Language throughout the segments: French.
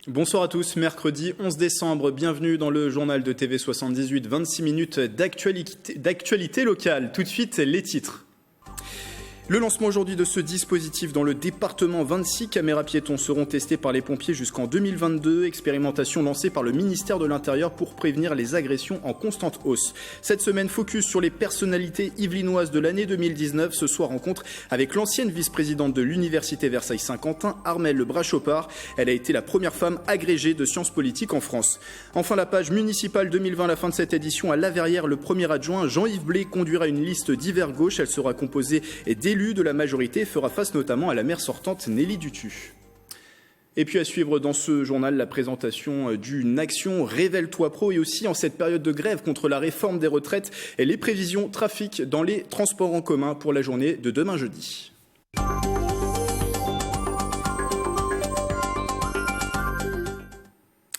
Bonsoir à tous, mercredi 11 décembre, bienvenue dans le journal de TV78, 26 minutes d'actualité locale. Tout de suite, les titres. Le lancement aujourd'hui de ce dispositif dans le département, 26 caméras piétons seront testées par les pompiers jusqu'en 2022. Expérimentation lancée par le ministère de l'Intérieur pour prévenir les agressions en constante hausse. Cette semaine, focus sur les personnalités yvelinoises de l'année 2019. Ce soir, rencontre avec l'ancienne vice-présidente de l'Université Versailles-Saint-Quentin, Armelle Brachopard. Elle a été la première femme agrégée de sciences politiques en France. Enfin, la page municipale 2020, à la fin de cette édition, à La Verrière, le premier adjoint, Jean-Yves Blé, conduira une liste d'hiver gauche. Elle sera composée d'élus de la majorité, fera face notamment à la maire sortante Nelly Dutu. Et puis à suivre dans ce journal la présentation d'une action Révèle-toi Pro et aussi en cette période de grève contre la réforme des retraites et les prévisions trafic dans les transports en commun pour la journée de demain jeudi.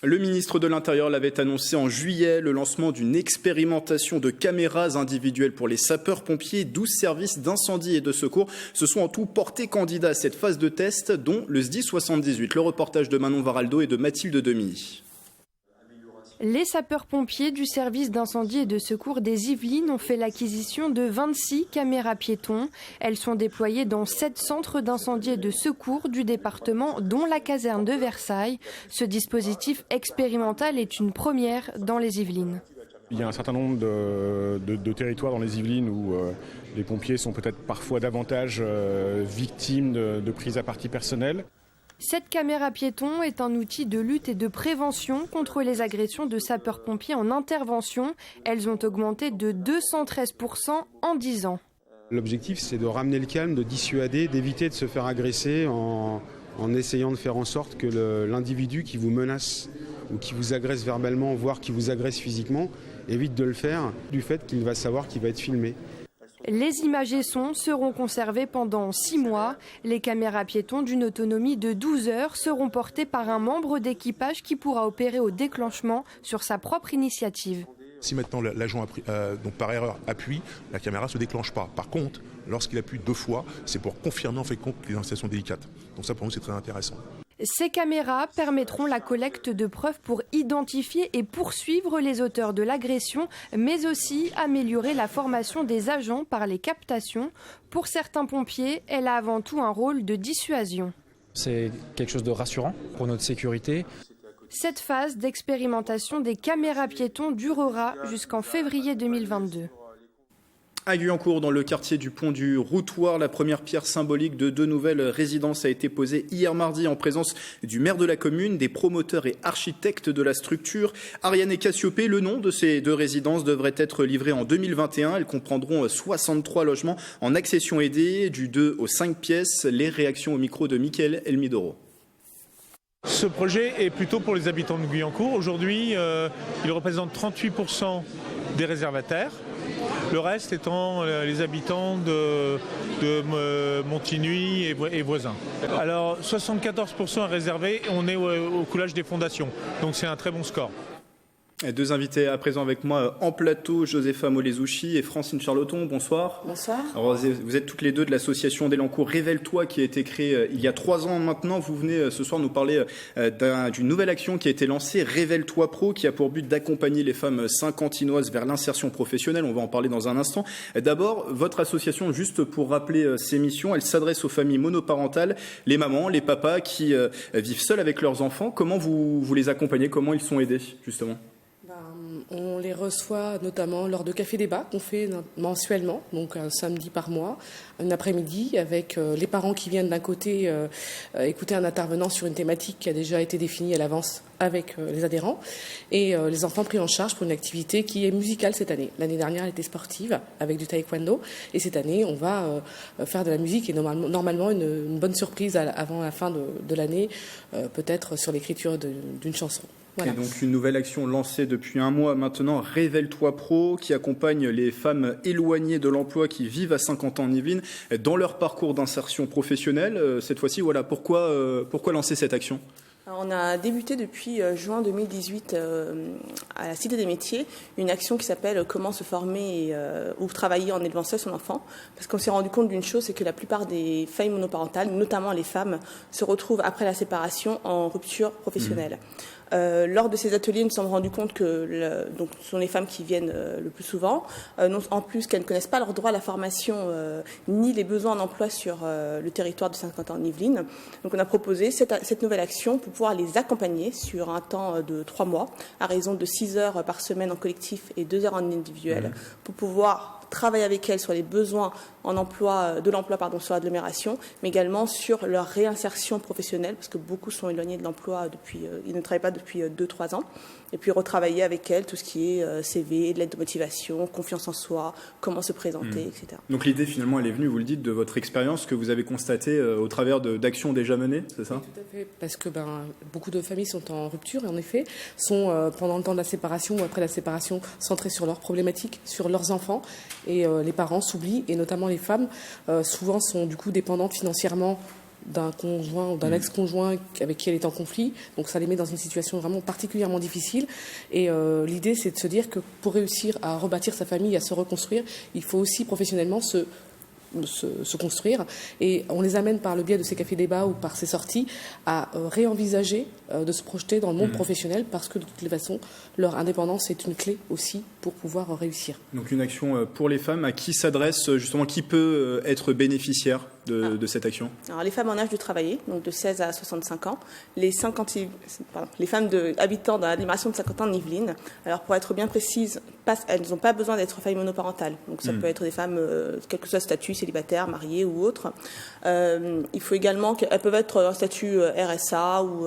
Le ministre de l'Intérieur l'avait annoncé en juillet, le lancement d'une expérimentation de caméras individuelles pour les sapeurs-pompiers. 12 services d'incendie et de secours se sont en tout portés candidats à cette phase de test, dont le SDI 78. Le reportage de Manon Varaldo et de Mathilde Demilly. Les sapeurs-pompiers du service d'incendie et de secours des Yvelines ont fait l'acquisition de 26 caméras piétons. Elles sont déployées dans 7 centres d'incendie et de secours du département, dont la caserne de Versailles. Ce dispositif expérimental est une première dans les Yvelines. Il y a un certain nombre de territoires dans les Yvelines où les pompiers sont peut-être parfois davantage victimes de prises à partie personnelle. Cette caméra piéton est un outil de lutte et de prévention contre les agressions de sapeurs-pompiers en intervention. Elles ont augmenté de 213% en 10 ans. L'objectif, c'est de ramener le calme, de dissuader, d'éviter de se faire agresser en essayant de faire en sorte que l'individu qui vous menace ou qui vous agresse verbalement, voire qui vous agresse physiquement, évite de le faire du fait qu'il va savoir qu'il va être filmé. Les images et sons seront conservés pendant 6 mois. Les caméras piétons d'une autonomie de 12 heures seront portées par un membre d'équipage qui pourra opérer au déclenchement sur sa propre initiative. Si maintenant l'agent donc par erreur appuie, la caméra ne se déclenche pas. Par contre, lorsqu'il appuie 2 fois, c'est pour confirmer en fait compte que les installations délicates. Donc ça pour nous c'est très intéressant. Ces caméras permettront la collecte de preuves pour identifier et poursuivre les auteurs de l'agression, mais aussi améliorer la formation des agents par les captations. Pour certains pompiers, elle a avant tout un rôle de dissuasion. C'est quelque chose de rassurant pour notre sécurité. Cette phase d'expérimentation des caméras piétons durera jusqu'en février 2022. À Guyancourt, dans le quartier du Pont du Routoir, la première pierre symbolique de 2 nouvelles résidences a été posée hier mardi en présence du maire de la commune, des promoteurs et architectes de la structure. Ariane et Cassiopée, le nom de ces 2 résidences devrait être livré en 2021. Elles comprendront 63 logements en accession aidée, du 2 aux 5 pièces. Les réactions au micro de Mickaël Elmidoro. Ce projet est plutôt pour les habitants de Guyancourt. Aujourd'hui, il représente 38% des réservataires. Le reste étant les habitants de Montigny et voisins. Alors 74% est réservé et on est au coulage des fondations. Donc c'est un très bon score. 2 invités à présent avec moi en plateau, Josepha Molezouchi et Francine Charloton. Bonsoir. Bonsoir. Alors, vous êtes toutes les 2 de l'association d'Elancourt Révèle-toi qui a été créée il y a 3 ans maintenant. Vous venez ce soir nous parler d'une nouvelle action qui a été lancée, Révèle-toi Pro, qui a pour but d'accompagner les femmes saint-quentinoises vers l'insertion professionnelle. On va en parler dans un instant. D'abord, votre association, juste pour rappeler ses missions, elle s'adresse aux familles monoparentales, les mamans, les papas qui vivent seuls avec leurs enfants. Comment vous les accompagnez? Comment ils sont aidés, justement? On les reçoit notamment lors de cafés-débats qu'on fait mensuellement, donc un samedi par mois, un après-midi, avec les parents qui viennent d'un côté écouter un intervenant sur une thématique qui a déjà été définie à l'avance avec les adhérents, et les enfants pris en charge pour une activité qui est musicale cette année. L'année dernière, elle était sportive avec du taekwondo, et cette année, on va faire de la musique et normalement une bonne surprise avant la fin de l'année, peut-être sur l'écriture d'une chanson. Voilà. Et donc une nouvelle action lancée depuis un mois maintenant, Révèle-toi Pro, qui accompagne les femmes éloignées de l'emploi qui vivent à Saint-Quentin-en-Yvelines dans leur parcours d'insertion professionnelle. Cette fois-ci, voilà, pourquoi lancer cette action ? On a débuté depuis juin 2018 à la Cité des Métiers une action qui s'appelle « Comment se former ou travailler en élevant seul son enfant ». Parce qu'on s'est rendu compte d'une chose, c'est que la plupart des familles monoparentales, notamment les femmes, se retrouvent après la séparation en rupture professionnelle. Lors de ces ateliers, nous nous sommes rendus compte que donc, ce sont les femmes qui viennent le plus souvent, en plus qu'elles ne connaissent pas leurs droits à la formation ni les besoins en emploi sur le territoire de Saint-Quentin-en-Yvelines. Donc on a proposé cette nouvelle action pour pouvoir les accompagner sur un temps de 3 mois, à raison de 6 heures par semaine en collectif et 2 heures en individuel, pour pouvoir travailler avec elles sur les besoins de l'emploi sur l'agglomération, mais également sur leur réinsertion professionnelle, parce que beaucoup sont éloignés de l'emploi ils ne travaillent pas depuis 2-3 ans, et puis retravailler avec elles tout ce qui est CV, de l'aide de motivation, confiance en soi, comment se présenter, etc. Donc l'idée finalement elle est venue, vous le dites, de votre expérience que vous avez constatée au travers d'actions déjà menées, c'est ça ? Oui, tout à fait, parce que beaucoup de familles sont en rupture et en effet sont pendant le temps de la séparation ou après la séparation centrées sur leurs problématiques, sur leurs enfants, et les parents s'oublient, et notamment les femmes souvent sont du coup dépendantes financièrement d'un conjoint ou d'un ex-conjoint avec qui elle est en conflit, donc ça les met dans une situation vraiment particulièrement difficile, et l'idée c'est de se dire que pour réussir à rebâtir sa famille, à se reconstruire, il faut aussi professionnellement se construire, et on les amène par le biais de ces cafés-débats ou par ces sorties à réenvisager de se projeter dans le monde professionnel, parce que de toute façon leur indépendance est une clé aussi pour pouvoir réussir. Donc une action pour les femmes, à qui s'adresse justement, qui peut être bénéficiaire de cette action ? Alors les femmes en âge de travailler, donc de 16 à 65 ans, les femmes habitant dans l'agglomération de Saint-Quentin-en-Yvelines. Alors pour être bien précise, elles n'ont pas besoin d'être familles monoparentales, donc ça peut être des femmes, quel que soit le statut, célibataire, mariée ou autre. Il faut également qu'elles peuvent être en statut RSA ou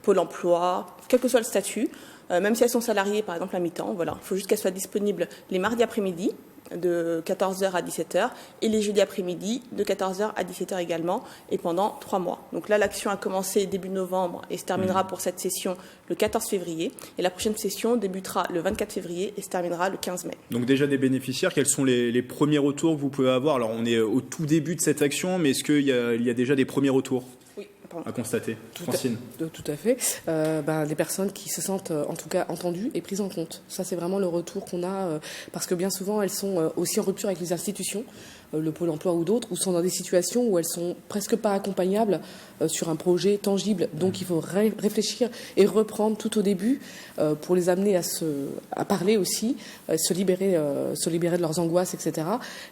Pôle emploi, quel que soit le statut, même si elles sont salariées par exemple à mi-temps. Voilà. Il faut juste qu'elles soient disponibles les mardis après-midi de 14h à 17h et les jeudis après-midi de 14h à 17h également, et pendant 3 mois. Donc là, l'action a commencé début novembre et se terminera pour cette session le 14 février, et la prochaine session débutera le 24 février et se terminera le 15 mai. Donc déjà des bénéficiaires, quels sont les premiers retours que vous pouvez avoir ? Alors on est au tout début de cette action, mais est-ce qu'il y a déjà des premiers retours ? Oui. À constater. Francine. Tout à fait. Des personnes qui se sentent en tout cas entendues et prises en compte. Ça, c'est vraiment le retour qu'on a, parce que bien souvent, elles sont aussi en rupture avec les institutions, le Pôle emploi ou d'autres, ou sont dans des situations où elles sont presque pas accompagnables sur un projet tangible. Donc il faut réfléchir et reprendre tout au début pour les amener à parler aussi, se libérer de leurs angoisses, etc.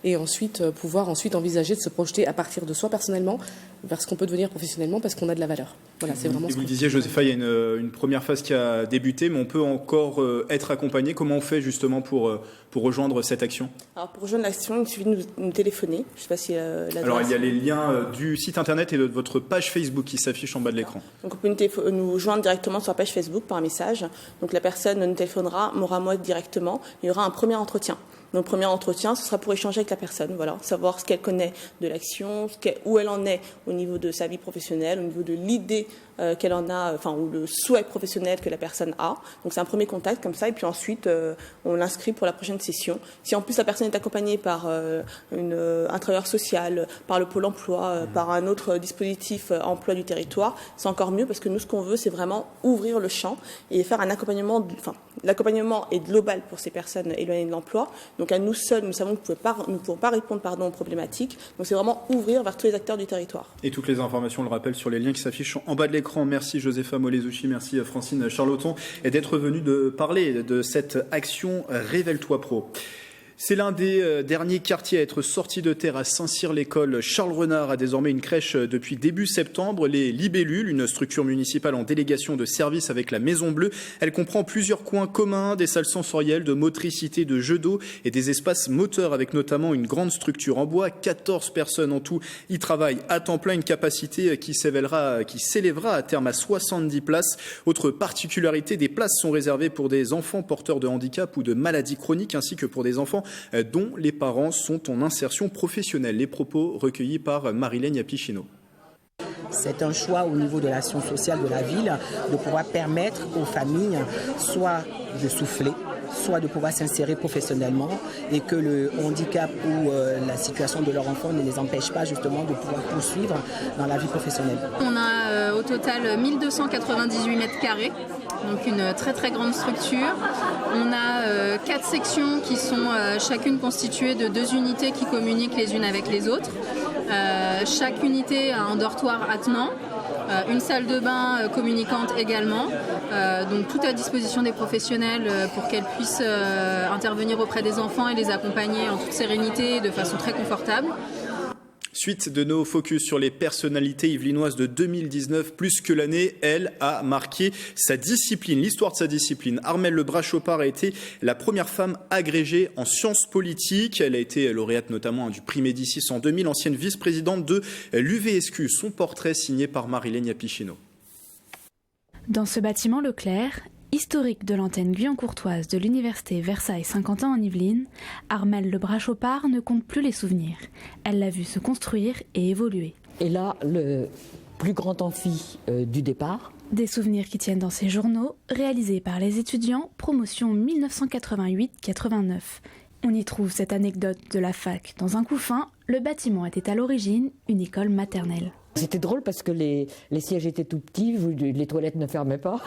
Et ensuite pouvoir envisager de se projeter à partir de soi personnellement vers ce qu'on peut devenir professionnellement, parce qu'on a de la valeur. Voilà, c'est vraiment. Et vous le disiez, Josépha, il y a une première phase qui a débuté, mais on peut encore être accompagné. Comment on fait justement pour rejoindre cette action ? Alors pour rejoindre l'action, il suffit de nous téléphoner. Je sais pas si alors il y a les liens du site internet et de votre page Facebook qui s'affichent en bas de l'écran. Donc on peut nous joindre directement sur la page Facebook par message. Donc la personne nous téléphonera, m'aura moi directement. Il y aura un premier entretien. Donc, le premier entretien, ce sera pour échanger avec la personne, voilà, savoir ce qu'elle connaît de l'action, où elle en est au niveau de sa vie professionnelle, au niveau de l'idée qu'elle en a, ou le souhait professionnel que la personne a. Donc c'est un premier contact comme ça, et puis ensuite on l'inscrit pour la prochaine session. Si en plus la personne est accompagnée par un travailleur social, par le Pôle emploi, par un autre dispositif emploi du territoire, c'est encore mieux, parce que nous ce qu'on veut, c'est vraiment ouvrir le champ et faire un accompagnement. L'accompagnement est global pour ces personnes éloignées de l'emploi. Donc à nous seuls, nous savons que nous ne pouvons pas répondre aux problématiques. Donc c'est vraiment ouvrir vers tous les acteurs du territoire. Et toutes les informations, on le rappelle, sur les liens qui s'affichent en bas de l'écran. Merci Josépha Molezuchi, merci Francine Charloton, et d'être venue de parler de cette action Révèle-toi Pro. C'est l'un des derniers quartiers à être sorti de terre à Saint-Cyr. L'école Charles Renard a désormais une crèche depuis début septembre. Les Libellules, une structure municipale en délégation de service avec la Maison Bleue. Elle comprend plusieurs coins communs, des salles sensorielles, de motricité, de jeux d'eau et des espaces moteurs, avec notamment une grande structure en bois. 14 personnes en tout y travaillent à temps plein, une capacité qui s'élèvera à terme à 70 places. Autre particularité, des places sont réservées pour des enfants porteurs de handicap ou de maladies chroniques, ainsi que pour des enfants dont les parents sont en insertion professionnelle. Les propos recueillis par Marilène Yapichino. C'est un choix au niveau de l'action sociale de la ville de pouvoir permettre aux familles soit de souffler, soi de pouvoir s'insérer professionnellement et que le handicap ou la situation de leur enfant ne les empêche pas justement de pouvoir poursuivre dans la vie professionnelle. On a au total 1298 mètres carrés, donc une très très grande structure. On a 4 sections qui sont chacune constituée de 2 unités qui communiquent les unes avec les autres. Chaque unité a un dortoir attenant. Une salle de bain communicante également, donc tout à disposition des professionnels pour qu'elles puissent intervenir auprès des enfants et les accompagner en toute sérénité de façon très confortable. Suite de nos focus sur les personnalités yvelinoises de 2019, plus que l'année, elle a marqué sa discipline, l'histoire de sa discipline. Armelle Lebras-Chopard a été la première femme agrégée en sciences politiques. Elle a été lauréate notamment du prix Médicis en 2000, ancienne vice-présidente de l'UVSQ. Son portrait signé par Marilène Yapichino. Dans ce bâtiment Leclerc, historique de l'antenne guyancourtoise de l'université Versailles-Saint-Quentin en Yvelines, Armelle Lebras-Chopard ne compte plus les souvenirs. Elle l'a vu se construire et évoluer. Et là, le plus grand amphi du départ. Des souvenirs qui tiennent dans ces journaux, réalisés par les étudiants, promotion 1988-89. On y trouve cette anecdote de la fac. Dans un couffin, le bâtiment était à l'origine une école maternelle. C'était drôle parce que les sièges étaient tout petits, les toilettes ne fermaient pas.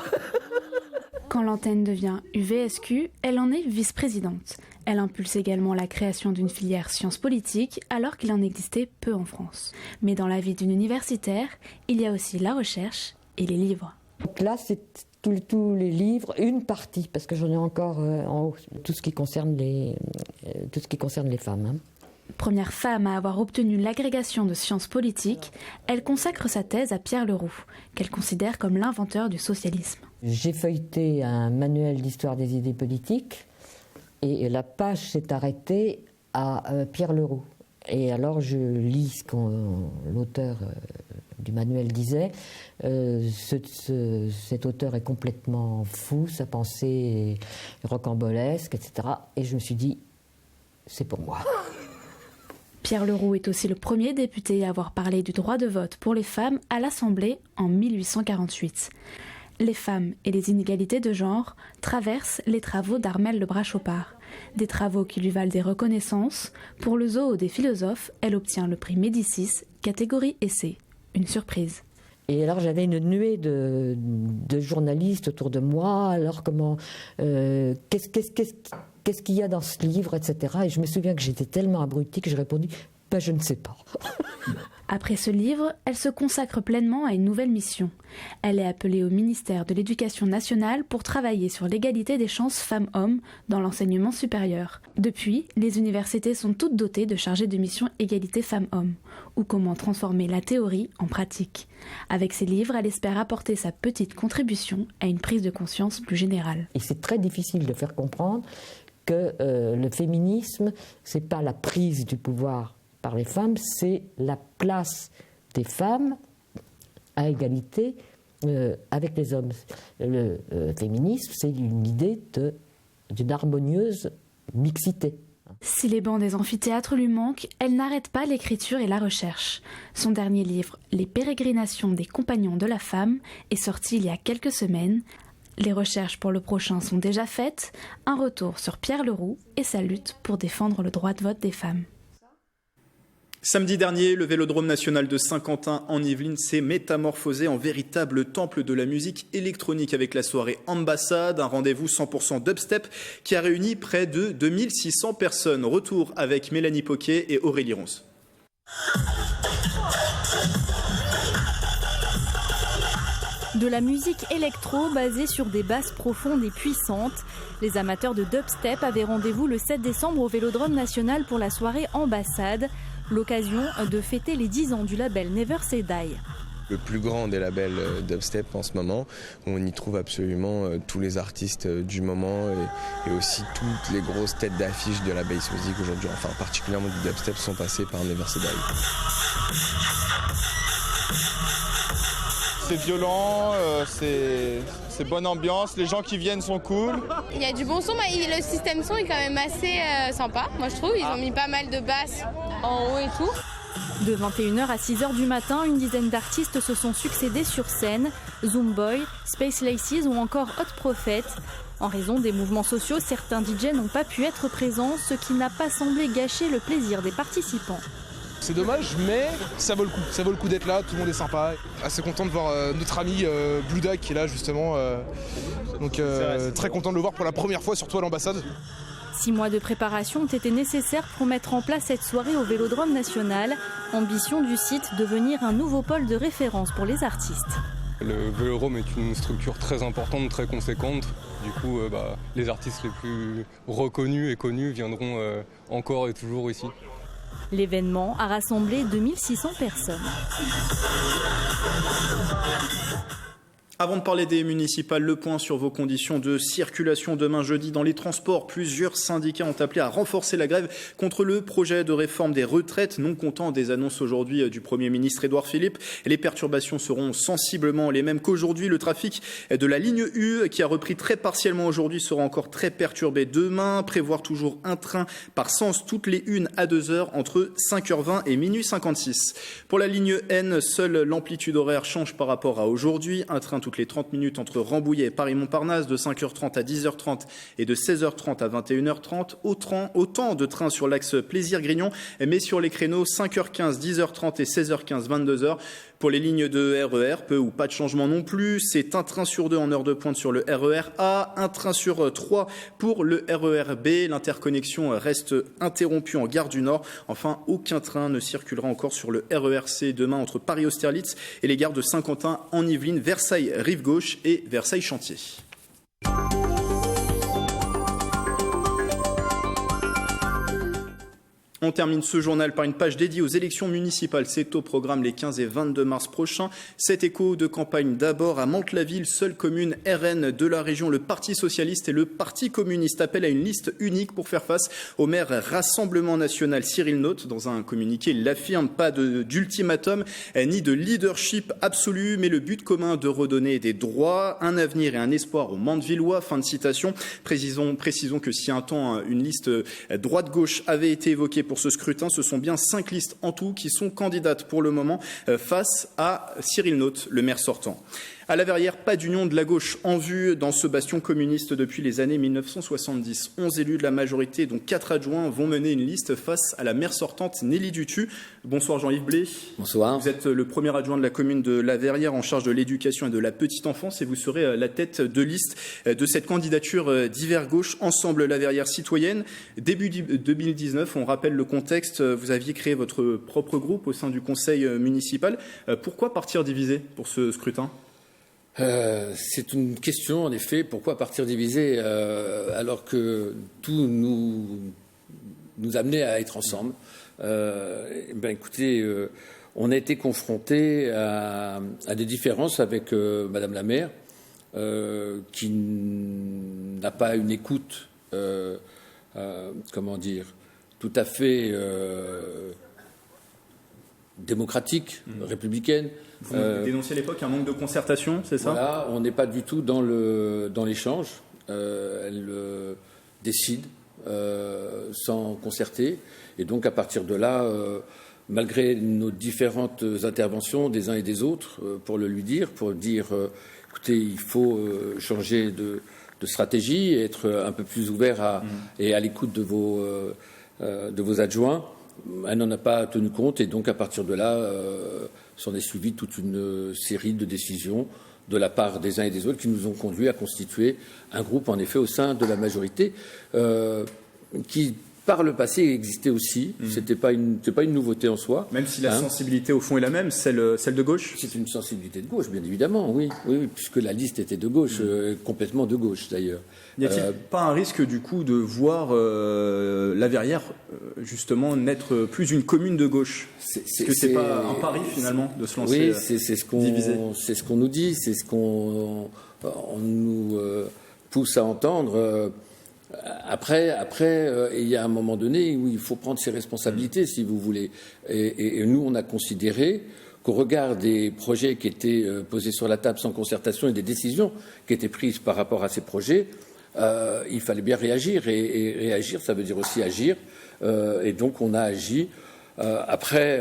Quand l'antenne devient UVSQ, elle en est vice-présidente. Elle impulse également la création d'une filière sciences politiques alors qu'il en existait peu en France. Mais dans la vie d'une universitaire, il y a aussi la recherche et les livres. Donc là, c'est tous les livres, une partie, parce que j'en ai encore en haut, tout ce qui concerne les femmes. Hein. Première femme à avoir obtenu l'agrégation de sciences politiques, elle consacre sa thèse à Pierre Leroux, qu'elle considère comme l'inventeur du socialisme. J'ai feuilleté un manuel d'histoire des idées politiques et la page s'est arrêtée à Pierre Leroux. Et alors je lis ce que l'auteur du manuel disait. Cet auteur est complètement fou, sa pensée est rocambolesque, etc. Et je me suis dit, c'est pour moi. Pierre Leroux est aussi le premier député à avoir parlé du droit de vote pour les femmes à l'Assemblée en 1848. Les femmes et les inégalités de genre traversent les travaux d'Armelle Lebras-Chopard. Des travaux qui lui valent des reconnaissances. Pour le Zoo des philosophes, elle obtient le prix Médicis, catégorie essai. Une surprise. Et alors j'avais une nuée de journalistes autour de moi. Alors comment, qu'est-ce qu'il y a dans ce livre, etc. Et je me souviens que j'étais tellement abrutie que j'ai répondu, je ne sais pas. Après ce livre, elle se consacre pleinement à une nouvelle mission. Elle est appelée au ministère de l'Éducation nationale pour travailler sur l'égalité des chances femmes-hommes dans l'enseignement supérieur. Depuis, les universités sont toutes dotées de chargés de mission égalité femmes-hommes, ou comment transformer la théorie en pratique. Avec ses livres, elle espère apporter sa petite contribution à une prise de conscience plus générale. Et c'est très difficile de faire comprendre que le féminisme, c'est pas la prise du pouvoir par les femmes, c'est la place des femmes à égalité avec les hommes. Le féminisme, c'est une idée d'une harmonieuse mixité. Si les bancs des amphithéâtres lui manquent, elle n'arrête pas l'écriture et la recherche. Son dernier livre, Les pérégrinations des compagnons de la femme, est sorti il y a quelques semaines. Les recherches pour le prochain sont déjà faites. Un retour sur Pierre Leroux et sa lutte pour défendre le droit de vote des femmes. Samedi dernier, le Vélodrome national de Saint-Quentin en Yvelines s'est métamorphosé en véritable temple de la musique électronique avec la soirée Ambassade, un rendez-vous 100% dubstep qui a réuni près de 2600 personnes. Retour avec Mélanie Poquet et Aurélie Ronce. De la musique électro basée sur des basses profondes et puissantes. Les amateurs de dubstep avaient rendez-vous le 7 décembre au Vélodrome national pour la soirée Ambassade. L'occasion de fêter les 10 ans du label Never Say Die. Le plus grand des labels dubstep en ce moment, où on y trouve absolument tous les artistes du moment et aussi toutes les grosses têtes d'affiche de la bass music aujourd'hui, enfin particulièrement du dubstep, sont passés par Never Say Die. C'est violent, c'est bonne ambiance, les gens qui viennent sont cool. Il y a du bon son, le système son est quand même assez sympa, moi je trouve. Ils ont mis pas mal de basses en haut et tout. De 21h à 6h du matin, une dizaine d'artistes se sont succédés sur scène. Zoomboy, Space Laces ou encore Hot Prophet. En raison des mouvements sociaux, certains DJ n'ont pas pu être présents, ce qui n'a pas semblé gâcher le plaisir des participants. C'est dommage, mais ça vaut le coup. Ça vaut le coup d'être là, tout le monde est sympa. Assez content de voir notre ami Blue Dag qui est là justement. Donc très content de le voir pour la première fois, surtout à l'ambassade. 6 mois de préparation ont été nécessaires pour mettre en place cette soirée au Vélodrome National. Ambition du site, devenir un nouveau pôle de référence pour les artistes. Le Vélodrome est une structure très importante, très conséquente. Du coup, les artistes les plus reconnus et connus viendront encore et toujours ici. L'événement a rassemblé 2600 personnes. Avant de parler des municipales, le point sur vos conditions de circulation demain jeudi dans les transports. Plusieurs syndicats ont appelé à renforcer la grève contre le projet de réforme des retraites, non comptant des annonces aujourd'hui du Premier ministre Édouard Philippe. Les perturbations seront sensiblement les mêmes qu'aujourd'hui. Le trafic de la ligne U, qui a repris très partiellement aujourd'hui, sera encore très perturbé demain. Prévoir toujours un train par sens toutes les 1 à 2 heures entre 5h20 et minuit 56. Pour la ligne N, seule l'amplitude horaire change par rapport à aujourd'hui. Un train toutes les 30 minutes entre Rambouillet et Paris-Montparnasse, de 5h30 à 10h30 et de 16h30 à 21h30. Autant de trains sur l'axe Plaisir-Grignon, mais sur les créneaux 5h15, 10h30 et 16h15, 22h. Pour les lignes de RER, peu ou pas de changement non plus. C'est un train sur 2 en heure de pointe sur le RER A, un train sur 3 pour le RER B. L'interconnexion reste interrompue en gare du Nord. Enfin, aucun train ne circulera encore sur le RER C demain entre Paris-Austerlitz et les gares de Saint-Quentin en Yvelines, Versailles-Rive-Gauche et Versailles-Chantier. On termine ce journal par une page dédiée aux élections municipales. C'est au programme les 15 et 22 mars prochains. Cet écho de campagne d'abord à Mantes-la-Ville, seule commune RN de la région. Le Parti socialiste et le Parti communiste appellent à une liste unique pour faire face au maire Rassemblement national Cyril Naute. Dans un communiqué, il l'affirme, pas d'ultimatum ni de leadership absolu, mais le but commun de redonner des droits, un avenir et un espoir aux Mantevillois. Fin de citation. Précisons que si un temps une liste droite-gauche avait été évoquée pour ce scrutin, ce sont bien 5 listes en tout qui sont candidates pour le moment face à Cyril Naute, le maire sortant. À la Verrière, pas d'union de la gauche en vue dans ce bastion communiste depuis les années 1970. 11 élus de la majorité, dont 4 adjoints, vont mener une liste face à la maire sortante Nelly Dutu. Bonsoir Jean-Yves Blé. Bonsoir. Vous êtes le premier adjoint de la commune de la Verrière en charge de l'éducation et de la petite enfance et vous serez la tête de liste de cette candidature d'hiver gauche Ensemble la Verrière citoyenne. Début 2019, on rappelle le contexte, vous aviez créé votre propre groupe au sein du conseil municipal. Pourquoi partir divisé pour ce scrutin ? C'est une question, en effet, pourquoi partir divisé alors que tout nous amenait à être ensemble. Écoutez, on a été confronté à des différences avec Madame la maire, qui n'a pas une écoute, tout à fait démocratique, républicaine. Vous dénonciez à l'époque un manque de concertation, c'est ça ? Voilà, on n'est pas du tout dans l'échange. Elle décide sans concerter. Et donc, à partir de là, malgré nos différentes interventions des uns et des autres, pour dire, écoutez, il faut changer de stratégie, et être un peu plus ouvert et à l'écoute de vos adjoints. Elle n'en a pas tenu compte et donc à partir de là, s'en est suivi toute une série de décisions de la part des uns et des autres qui nous ont conduits à constituer un groupe, en effet, au sein de la majorité, qui par le passé existait aussi. C'est pas une nouveauté en soi. Même si la sensibilité au fond est la même, celle de gauche. C'est une sensibilité de gauche, bien évidemment, oui, puisque la liste était de gauche, complètement de gauche d'ailleurs. N'y a-t-il pas un risque du coup de voir la Verrière justement n'être plus une commune de gauche ? Est-ce que c'est pas un pari finalement de se lancer divisé ? C'est ce qu'on nous dit, c'est ce qu'on nous pousse à entendre. Après, il y a un moment donné où il faut prendre ses responsabilités, si vous voulez. Et nous, on a considéré qu'au regard des projets qui étaient posés sur la table sans concertation et des décisions qui étaient prises par rapport à ces projets, il fallait bien réagir. Et réagir, ça veut dire aussi agir. Et donc, on a agi. Après,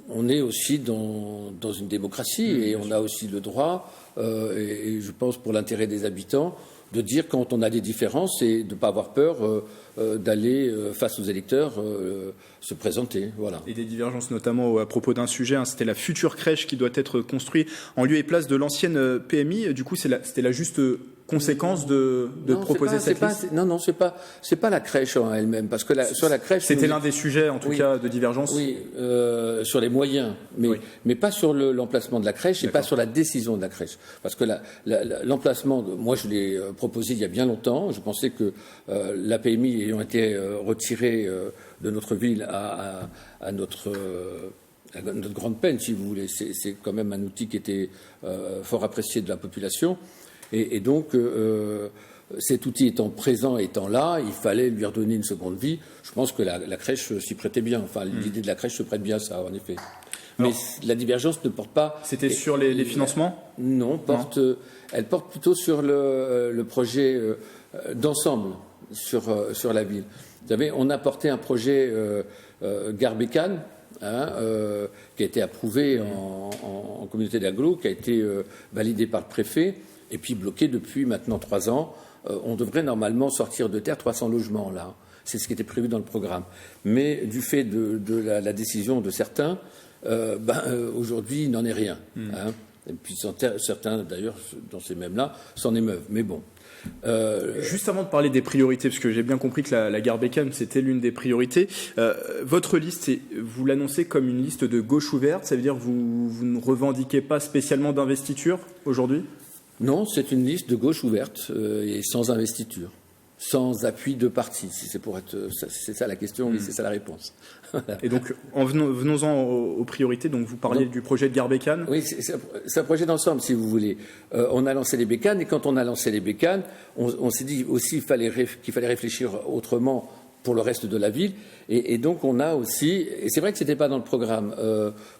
on est aussi dans une démocratie et on a aussi le droit, et je pense pour l'intérêt des habitants, dire quand on a des différences et de ne pas avoir peur d'aller face aux électeurs se présenter. Voilà. Et des divergences notamment à propos d'un sujet, c'était la future crèche qui doit être construite en lieu et place de l'ancienne PMI. Du coup, c'était la juste conséquence de proposer cette liste. Non, c'est pas la crèche en elle-même, parce que sur la crèche, c'était l'un des sujets en tout cas de divergence. Oui, sur les moyens, mais pas sur l'emplacement de la crèche et pas sur la décision de la crèche, parce que l'emplacement, moi je l'ai proposé il y a bien longtemps. Je pensais que la PMI ayant été retirée de notre ville à notre grande peine, si vous voulez, c'est quand même un outil qui était fort apprécié de la population. Et donc, cet outil étant présent, étant là, il fallait lui redonner une seconde vie. Je pense que la crèche s'y prêtait bien. Enfin, l'idée de la crèche se prête bien à ça, en effet. Mais la divergence ne porte pas... C'était sur les financements ? Non, elle porte plutôt sur le projet d'ensemble sur la ville. Vous savez, on a porté un projet Gare Bécane, qui a été approuvé en communauté d'agglo, qui a été validé par le préfet, et puis bloqué depuis maintenant 3 ans. On devrait normalement sortir de terre 300 logements, là. C'est ce qui était prévu dans le programme. Mais du fait de la décision de certains, aujourd'hui, il n'en est rien. Et puis certains, d'ailleurs, dans ces mêmes-là, s'en émeuvent. Mais bon. Juste avant de parler des priorités, parce que j'ai bien compris que la gare Bécane, c'était l'une des priorités, votre liste, vous l'annoncez comme une liste de gauche ouverte, ça veut dire que vous ne revendiquez pas spécialement d'investiture aujourd'hui ? Non, c'est une liste de gauche ouverte et sans investiture, sans appui de parti. Si c'est ça la question, oui, c'est ça la réponse. Voilà. Et donc, venons-en aux priorités. Donc, vous parliez du projet de gare Bécane. Oui, c'est un projet d'ensemble, si vous voulez. On a lancé les bécanes, et quand on a lancé les bécanes, on s'est dit aussi qu'il fallait réfléchir autrement pour le reste de la ville. Et donc, on a aussi, et c'est vrai que ce n'était pas dans le programme,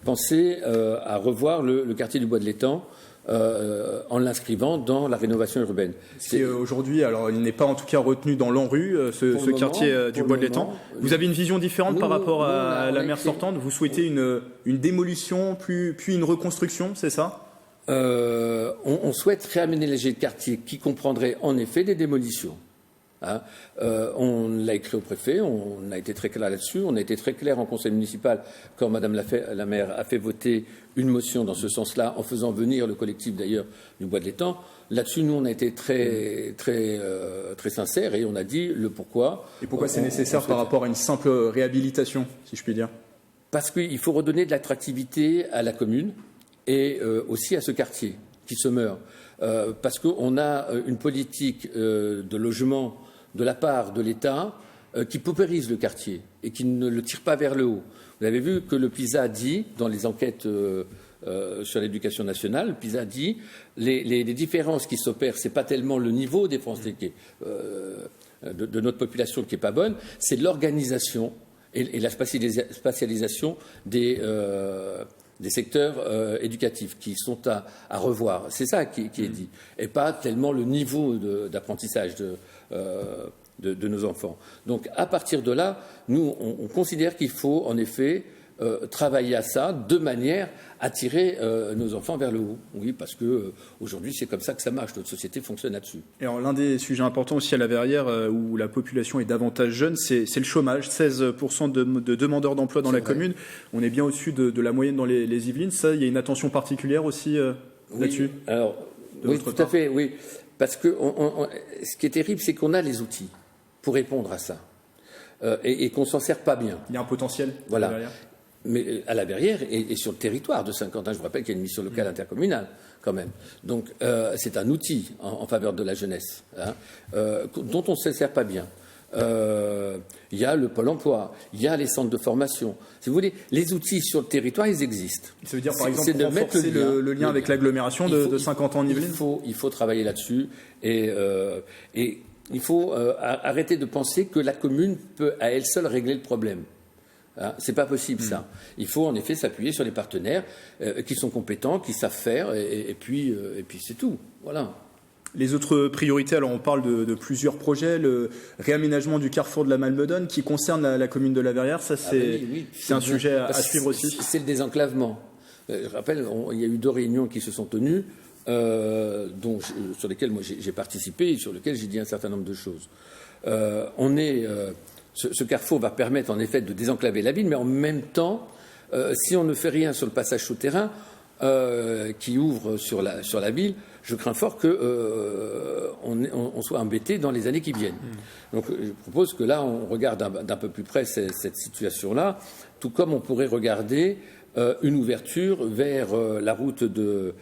pensé à revoir le quartier du Bois de l'Étang, en l'inscrivant dans la rénovation urbaine. Aujourd'hui, alors il n'est pas en tout cas retenu dans l'ANRU, ce quartier du Bois de l'Étang. Vous avez une vision différente par rapport à la maire sortante. Vous souhaitez une démolition, puis une reconstruction, c'est ça ? On souhaite réaménager le quartier qui comprendrait en effet des démolitions. On l'a écrit au préfet, on a été très clair là-dessus, on a été très clair en conseil municipal quand Madame la maire a fait voter une motion dans ce sens-là, en faisant venir le collectif d'ailleurs du Bois de l'Étang. Là-dessus, nous, on a été très sincères et on a dit le pourquoi. Et pourquoi c'est nécessaire par rapport à une simple réhabilitation, si je puis dire ? Parce qu'il faut redonner de l'attractivité à la commune et aussi à ce quartier qui se meurt. Parce qu'on a une politique de logement de la part de l'État qui paupérise le quartier et qui ne le tire pas vers le haut. Vous avez vu que le PISA dit, dans les enquêtes sur l'éducation nationale, le PISA dit les différences qui s'opèrent, ce n'est pas tellement le niveau des Français de notre population qui n'est pas bonne, c'est l'organisation et la spatialisation des secteurs éducatifs qui sont à revoir. C'est ça qui est dit. Et pas tellement le niveau d'apprentissage de nos enfants. Donc, à partir de là, nous, on considère qu'il faut, en effet, travailler à ça de manière à tirer nos enfants vers le haut. Oui, parce que aujourd'hui, c'est comme ça que ça marche. Notre société fonctionne là-dessus. Et alors, l'un des sujets importants aussi à la Verrière, où la population est davantage jeune, c'est le chômage. 16% de demandeurs d'emploi dans la commune. On est bien au-dessus de la moyenne dans les Yvelines. Ça, il y a une attention particulière aussi là-dessus. Alors, oui, tout à fait, oui. Parce que ce qui est terrible, c'est qu'on a les outils pour répondre à ça. Et qu'on ne s'en sert pas bien. Il y a un potentiel. Voilà. À la Verrière. Mais à la Verrière et sur le territoire de Saint-Quentin, je vous rappelle qu'il y a une mission locale intercommunale quand même. Donc c'est un outil en faveur de la jeunesse dont on ne se sert pas bien. Il y a le Pôle emploi, il y a les centres de formation. Si vous voulez, les outils sur le territoire, ils existent. Ça veut dire par exemple renforcer le lien avec l'agglomération de Saint-Quentin-en-Yvelines. Il faut travailler là-dessus et il faut arrêter de penser que la commune peut à elle seule régler le problème. C'est pas possible ça. Il faut en effet s'appuyer sur les partenaires qui sont compétents, qui savent faire, et puis c'est tout. Voilà. Les autres priorités, alors on parle de plusieurs projets, le réaménagement du carrefour de la Malmedonne qui concerne la commune de la Verrière, ça c'est un sujet à suivre aussi. C'est le désenclavement. Je rappelle, il y a eu 2 réunions qui se sont tenues. sur lesquels moi j'ai participé et sur lesquels j'ai dit un certain nombre de choses. Ce carrefour va permettre en effet de désenclaver la ville, mais en même temps, si on ne fait rien sur le passage souterrain qui ouvre sur la ville, je crains fort qu'on soit embêté dans les années qui viennent. Donc je propose que là, on regarde d'un peu plus près cette situation-là, tout comme on pourrait regarder une ouverture vers la route de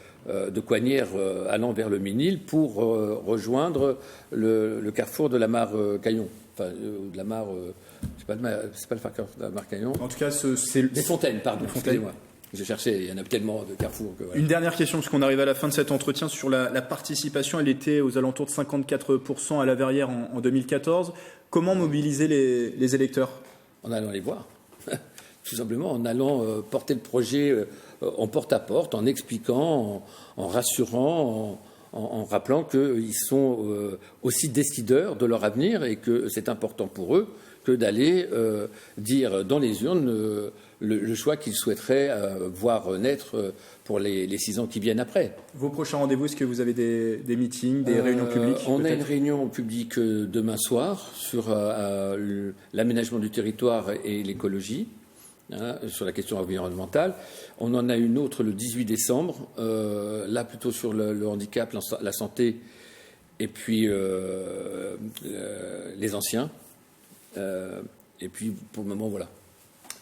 Coignières allant vers le Ménil pour rejoindre le carrefour de la mare Caillon. Enfin, de la mare... c'est pas le carrefour de la mare Caillon. En tout cas, c'est... Des Fontaines, pardon, excusez-moi. Je cherchais, il y en a tellement de carrefours. Voilà. Une dernière question, parce qu'on arrive à la fin de cet entretien sur la participation. Elle était aux alentours de 54% à la Verrière en 2014. Comment mobiliser les électeurs ? En allant les voir. Tout simplement en allant porter le projet en porte-à-porte, en expliquant, en rassurant, en rappelant qu'ils sont aussi décideurs de leur avenir et que c'est important pour eux que d'aller dire dans les urnes le choix qu'ils souhaiteraient voir naître pour les 6 ans qui viennent après. Vos prochains rendez-vous, est-ce que vous avez des meetings, des réunions publiques ? On a une réunion publique demain soir sur l'aménagement du territoire et l'écologie. Sur la question environnementale. On en a une autre le 18 décembre, là plutôt sur le handicap, la santé et puis les anciens. Et puis pour le moment, voilà.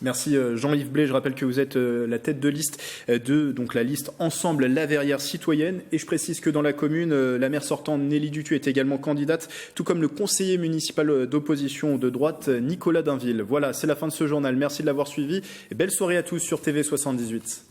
Merci Jean-Yves Blais. Je rappelle que vous êtes la tête de liste de donc la liste Ensemble la Verrière citoyenne. Et je précise que dans la commune, la maire sortante Nelly Dutu est également candidate, tout comme le conseiller municipal d'opposition de droite Nicolas Dainville. Voilà, c'est la fin de ce journal. Merci de l'avoir suivi et belle soirée à tous sur TV78.